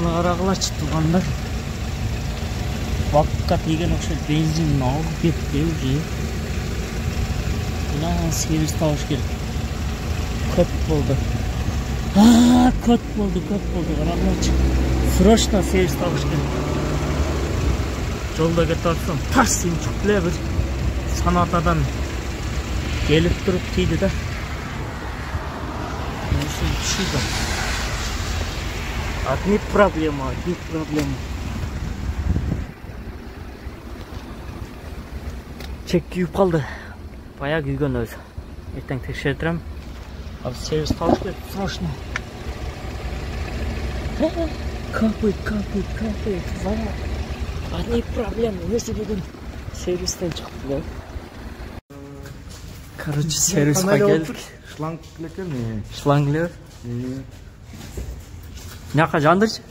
Тұрғаны қарағыларшы, тұрғандар. Вакытқа тиген окшойт, бензинин алып кетти уже. Мына сервис табыш керек. Көп болду. Көп болду, қарағыларшы. Срочно сервис табыш керек. Жолда кетіп атсам, таш симчик эле бир санатадан келип туруп тийди да. Одни проблемы. Чек күйіп қалды. Бая күйген өзі. Ертең текшертірем. Ал сервис табыш керек, срочно. Капает. Одни проблемы. Өзі бүгін сервистен шықты да. Короче, сервисқа келдік. Шланг лекен. Шлангілер. Няқа жандыршы?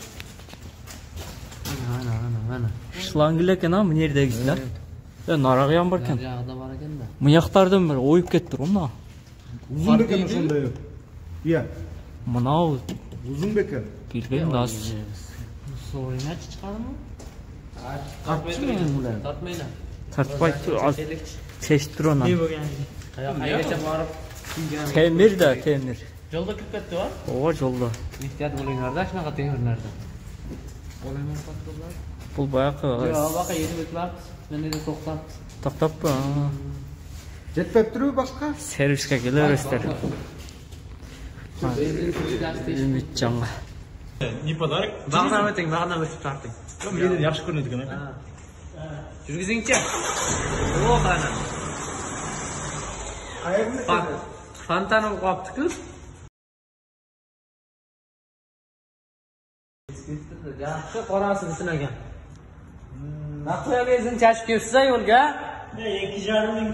Ана. Шлангілер екен, мына жердегісі да? Нарағы ян бар екен. Жағда бар екен да. Мияқтардан бір ойып кетті ғымна. Uzun beken ошондой. Иә. Мынау Uzun beken. билбейм да. Соойна чыгардымы? Тартмайна. Тартпай аз чечтир оны. Кайгаcha барып Темир да, темир. жолда кирип кетти ба? Ооба, жолда. Эhtiyat болуңар да, шунака темирлерде. Олаймен каттылар. Бул баягы Жок, бака едибет бар. Мен де токтап. токтоппу. Жетпеп турбу башка? Сервиске келе бересиздер. Үмүт жаңга. Не подарок? Багына өтең, багына өтүп тартың. Менен жакшы көрүнөт экен. Жүргүзүңчү. О, кана. Фантаны каптыкы. Жакшы карасы бүтүн экен. Накыя бензин чачып кепсиз ай Ольга? 2,5